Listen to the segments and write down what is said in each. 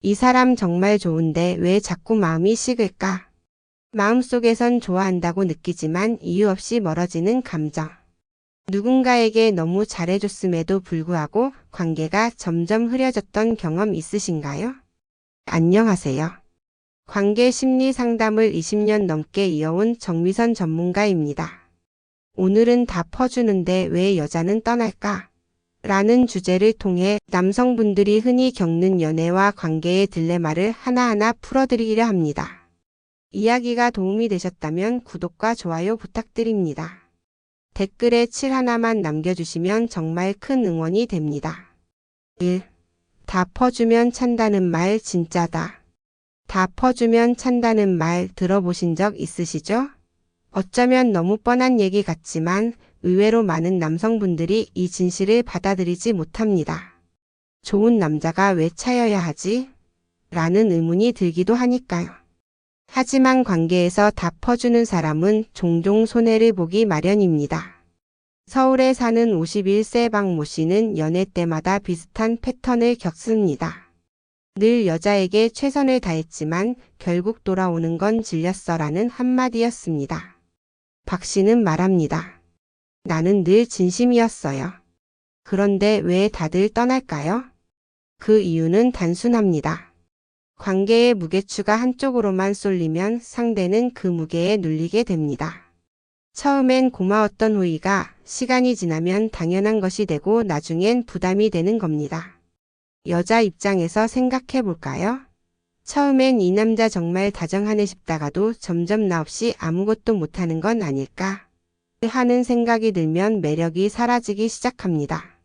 이 사람 정말 좋은데 왜 자꾸 마음이 식을까? 마음속에선 좋아한다고 느끼지만 이유 없이 멀어지는 감정. 누군가에게 너무 잘해줬음에도 불구하고 관계가 점점 흐려졌던 경험 있으신가요? 안녕하세요. 관계 심리 상담을 20년 넘게 이어온 정미선 전문가입니다. 오늘은 다 퍼주는데 왜 여자는 떠날까? 라는 주제를 통해 남성분들이 흔히 겪는 연애와 관계의 딜레마를 하나하나 풀어드리려 합니다. 이야기가 도움이 되셨다면 구독과 좋아요 부탁드립니다. 댓글에 7 하나만 남겨주시면 정말 큰 응원이 됩니다. 1. 다 퍼주면 찬다는 말 진짜다. 다 퍼주면 찬다는 말 들어보신 적 있으시죠? 어쩌면 너무 뻔한 얘기 같지만 의외로 많은 남성분들이 이 진실을 받아들이지 못합니다. 좋은 남자가 왜 차여야 하지? 라는 의문이 들기도 하니까요. 하지만 관계에서 다 퍼주는 사람은 종종 손해를 보기 마련입니다. 서울에 사는 51세 박모 씨는 연애 때마다 비슷한 패턴을 겪습니다. 늘 여자에게 최선을 다했지만 결국 돌아오는 건 질렸어라는 한마디였습니다. 박 씨는 말합니다. 나는 늘 진심이었어요. 그런데 왜 다들 떠날까요? 그 이유는 단순합니다. 관계의 무게추가 한쪽으로만 쏠리면 상대는 그 무게에 눌리게 됩니다. 처음엔 고마웠던 호의가 시간이 지나면 당연한 것이 되고 나중엔 부담이 되는 겁니다. 여자 입장에서 생각해 볼까요? 처음엔 이 남자 정말 다정하네 싶다가도 점점 나 없이 아무것도 못하는 건 아닐까 하는 생각이 들면 매력이 사라지기 시작합니다.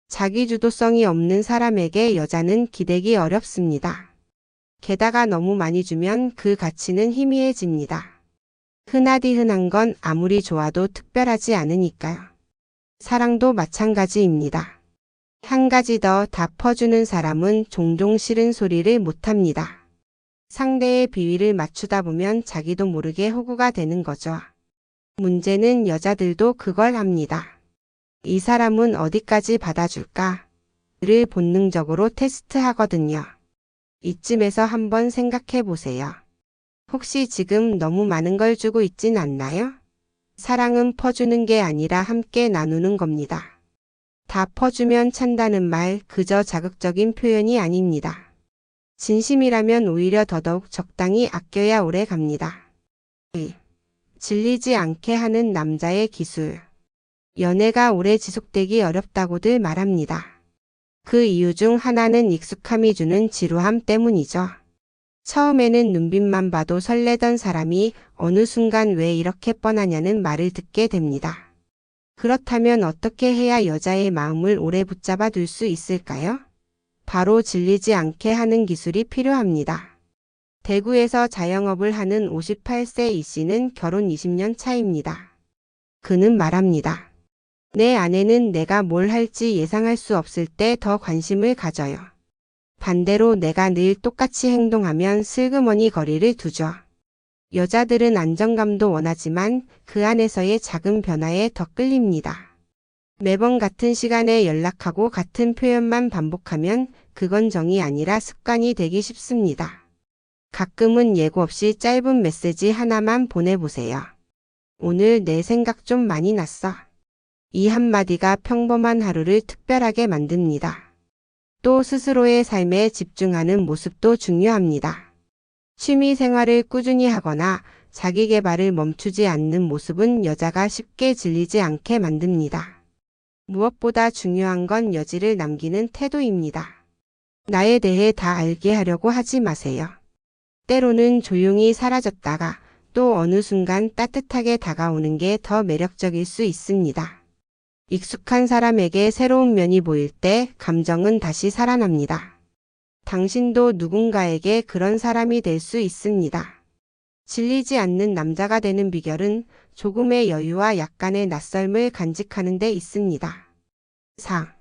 자기주도성이 없는 사람에게 여자는 기대기 어렵습니다. 게다가 너무 많이 주면 그 가치는 희미해집니다. 흔하디 흔한 건 아무리 좋아도 특별하지 않으니까요. 사랑도 마찬가지입니다. 한 가지 더 다 퍼주는 사람은 종종 싫은 소리를 못합니다. 상대의 비위를 맞추다 보면 자기도 모르게 호구가 되는 거죠. 문제는 여자들도 그걸 합니다. 이 사람은 어디까지 받아줄까? 를 본능적으로 테스트하거든요. 이쯤에서 한번 생각해 보세요. 혹시 지금 너무 많은 걸 주고 있진 않나요? 사랑은 퍼주는 게 아니라 함께 나누는 겁니다. 다 퍼주면 찬다는 말 그저 자극적인 표현이 아닙니다. 진심이라면 오히려 더더욱 적당히 아껴야 오래 갑니다. 2. 질리지 않게 하는 남자의 기술. 연애가 오래 지속되기 어렵다고들 말합니다. 그 이유 중 하나는 익숙함이 주는 지루함 때문이죠. 처음에는 눈빛만 봐도 설레던 사람이 어느 순간 왜 이렇게 뻔하냐는 말을 듣게 됩니다. 그렇다면 어떻게 해야 여자의 마음을 오래 붙잡아 둘 수 있을까요? 바로 질리지 않게 하는 기술이 필요합니다. 대구에서 자영업을 하는 58세 이 씨는 결혼 20년 차입니다. 그는 말합니다. 내 아내는 내가 뭘 할지 예상할 수 없을 때 더 관심을 가져요. 반대로 내가 늘 똑같이 행동하면 슬그머니 거리를 두죠. 여자들은 안정감도 원하지만 그 안에서의 작은 변화에 더 끌립니다. 매번 같은 시간에 연락하고 같은 표현만 반복하면 그건 정이 아니라 습관이 되기 쉽습니다. 가끔은 예고 없이 짧은 메시지 하나만 보내보세요. 오늘 내 생각 좀 많이 났어. 이 한마디가 평범한 하루를 특별하게 만듭니다. 또 스스로의 삶에 집중하는 모습도 중요합니다. 취미 생활을 꾸준히 하거나 자기 개발을 멈추지 않는 모습은 여자가 쉽게 질리지 않게 만듭니다. 무엇보다 중요한 건 여지를 남기는 태도입니다. 나에 대해 다 알게 하려고 하지 마세요. 때로는 조용히 사라졌다가 또 어느 순간 따뜻하게 다가오는 게 더 매력적일 수 있습니다. 익숙한 사람에게 새로운 면이 보일 때 감정은 다시 살아납니다. 당신도 누군가에게 그런 사람이 될 수 있습니다. 질리지 않는 남자가 되는 비결은 조금의 여유와 약간의 낯설음을 간직하는 데 있습니다. 4.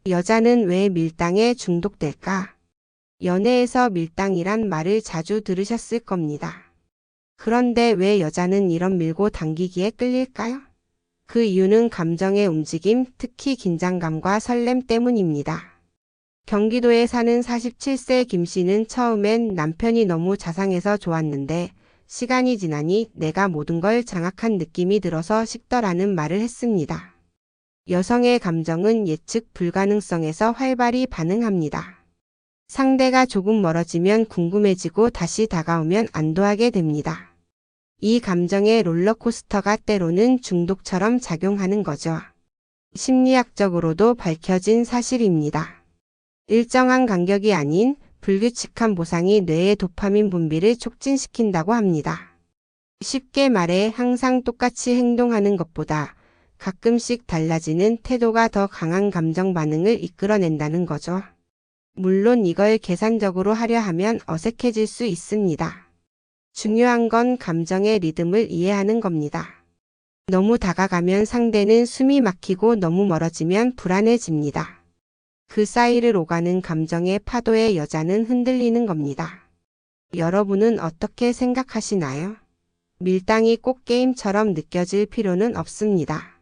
여자는 왜 밀당에 중독될까? 연애에서 밀당이란 말을 자주 들으셨을 겁니다. 그런데 왜 여자는 이런 밀고 당기기에 끌릴까요? 그 이유는 감정의 움직임, 특히 긴장감과 설렘 때문입니다. 경기도에 사는 47세 김 씨는 처음엔 남편이 너무 자상해서 좋았는데 시간이 지나니 내가 모든 걸 장악한 느낌이 들어서 식더라는 말을 했습니다. 여성의 감정은 예측 불가능성에서 활발히 반응합니다. 상대가 조금 멀어지면 궁금해지고 다시 다가오면 안도하게 됩니다. 이 감정의 롤러코스터가 때로는 중독처럼 작용하는 거죠. 심리학적으로도 밝혀진 사실입니다. 일정한 간격이 아닌 불규칙한 보상이 뇌의 도파민 분비를 촉진시킨다고 합니다. 쉽게 말해 항상 똑같이 행동하는 것보다 가끔씩 달라지는 태도가 더 강한 감정 반응을 이끌어낸다는 거죠. 물론 이걸 계산적으로 하려 하면 어색해질 수 있습니다. 중요한 건 감정의 리듬을 이해하는 겁니다. 너무 다가가면 상대는 숨이 막히고 너무 멀어지면 불안해집니다. 그 사이를 오가는 감정의 파도에 여자는 흔들리는 겁니다. 여러분은 어떻게 생각하시나요? 밀당이 꼭 게임처럼 느껴질 필요는 없습니다.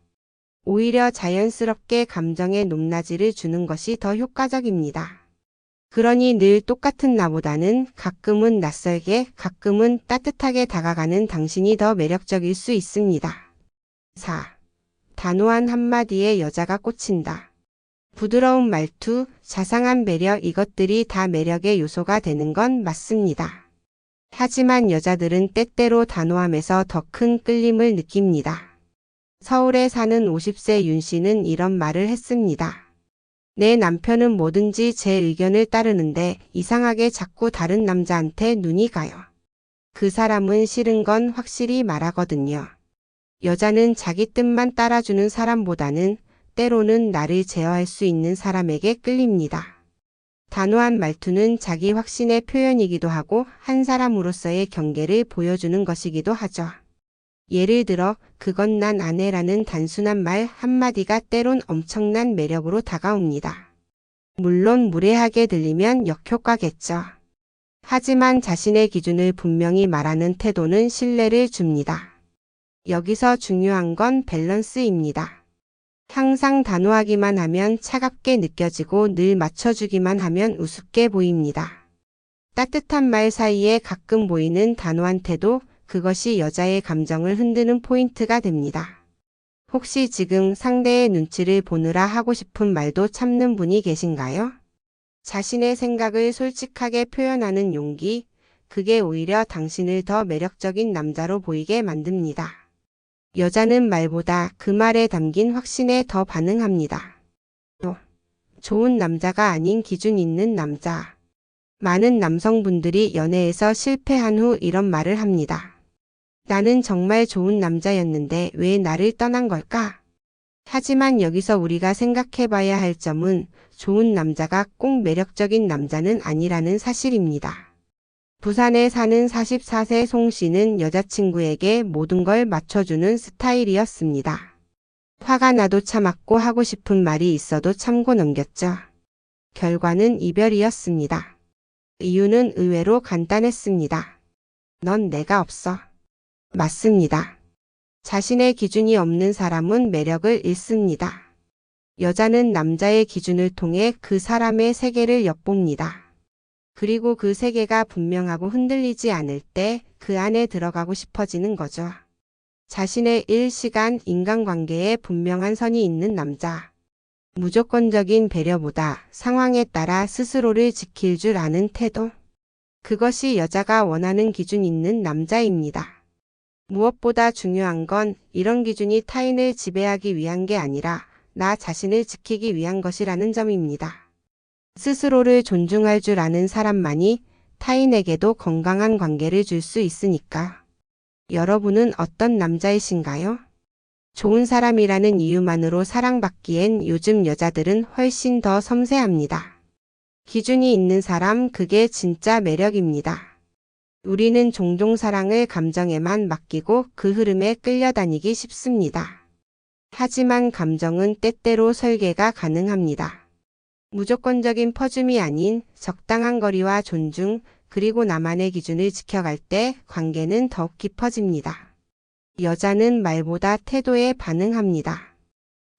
오히려 자연스럽게 감정의 높낮이를 주는 것이 더 효과적입니다. 그러니 늘 똑같은 나보다는 가끔은 낯설게, 가끔은 따뜻하게 다가가는 당신이 더 매력적일 수 있습니다. 4. 단호한 한마디에 여자가 꽂힌다. 부드러운 말투, 자상한 배려 이것들이 다 매력의 요소가 되는 건 맞습니다. 하지만 여자들은 때때로 단호함에서 더 큰 끌림을 느낍니다. 서울에 사는 50세 윤 씨는 이런 말을 했습니다. 내 남편은 뭐든지 제 의견을 따르는데 이상하게 자꾸 다른 남자한테 눈이 가요. 그 사람은 싫은 건 확실히 말하거든요. 여자는 자기 뜻만 따라주는 사람보다는 때로는 나를 제어할 수 있는 사람에게 끌립니다. 단호한 말투는 자기 확신의 표현이기도 하고 한 사람으로서의 경계를 보여주는 것이기도 하죠. 예를 들어 그건 난 안 해라는 단순한 말 한마디가 때론 엄청난 매력으로 다가옵니다. 물론 무례하게 들리면 역효과겠죠. 하지만 자신의 기준을 분명히 말하는 태도는 신뢰를 줍니다. 여기서 중요한 건 밸런스입니다. 항상 단호하기만 하면 차갑게 느껴지고 늘 맞춰주기만 하면 우습게 보입니다. 따뜻한 말 사이에 가끔 보이는 단호한 태도, 그것이 여자의 감정을 흔드는 포인트가 됩니다. 혹시 지금 상대의 눈치를 보느라 하고 싶은 말도 참는 분이 계신가요? 자신의 생각을 솔직하게 표현하는 용기, 그게 오히려 당신을 더 매력적인 남자로 보이게 만듭니다. 여자는 말보다 그 말에 담긴 확신에 더 반응합니다. 좋은 남자가 아닌 기준 있는 남자. 많은 남성분들이 연애에서 실패한 후 이런 말을 합니다. 나는 정말 좋은 남자였는데 왜 나를 떠난 걸까? 하지만 여기서 우리가 생각해봐야 할 점은 좋은 남자가 꼭 매력적인 남자는 아니라는 사실입니다. 부산에 사는 44세 송 씨는 여자친구에게 모든 걸 맞춰주는 스타일이었습니다. 화가 나도 참았고 하고 싶은 말이 있어도 참고 넘겼죠. 결과는 이별이었습니다. 이유는 의외로 간단했습니다. 넌 내가 없어. 맞습니다. 자신의 기준이 없는 사람은 매력을 잃습니다. 여자는 남자의 기준을 통해 그 사람의 세계를 엿봅니다. 그리고 그 세계가 분명하고 흔들리지 않을 때 그 안에 들어가고 싶어지는 거죠. 자신의 일, 시간, 인간관계에 분명한 선이 있는 남자. 무조건적인 배려보다 상황에 따라 스스로를 지킬 줄 아는 태도. 그것이 여자가 원하는 기준 있는 남자입니다. 무엇보다 중요한 건 이런 기준이 타인을 지배하기 위한 게 아니라 나 자신을 지키기 위한 것이라는 점입니다. 스스로를 존중할 줄 아는 사람만이 타인에게도 건강한 관계를 줄 수 있으니까. 여러분은 어떤 남자이신가요? 좋은 사람이라는 이유만으로 사랑받기엔 요즘 여자들은 훨씬 더 섬세합니다. 기준이 있는 사람, 그게 진짜 매력입니다. 우리는 종종 사랑을 감정에만 맡기고 그 흐름에 끌려다니기 쉽습니다. 하지만 감정은 때때로 설계가 가능합니다. 무조건적인 퍼줌이 아닌 적당한 거리와 존중, 그리고 나만의 기준을 지켜갈 때 관계는 더욱 깊어집니다. 여자는 말보다 태도에 반응합니다.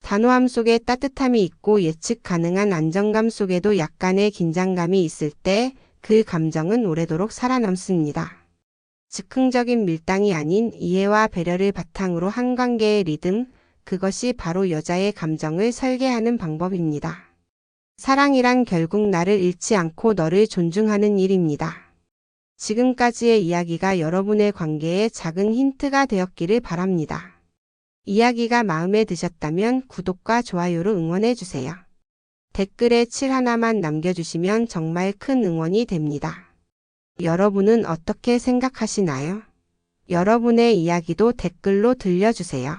단호함 속에 따뜻함이 있고 예측 가능한 안정감 속에도 약간의 긴장감이 있을 때 그 감정은 오래도록 살아남습니다. 즉흥적인 밀당이 아닌 이해와 배려를 바탕으로 한 관계의 리듬, 그것이 바로 여자의 감정을 설계하는 방법입니다. 사랑이란 결국 나를 잃지 않고 너를 존중하는 일입니다. 지금까지의 이야기가 여러분의 관계에 작은 힌트가 되었기를 바랍니다. 이야기가 마음에 드셨다면 구독과 좋아요로 응원해주세요. 댓글에 7 하나만 남겨주시면 정말 큰 응원이 됩니다. 여러분은 어떻게 생각하시나요? 여러분의 이야기도 댓글로 들려주세요.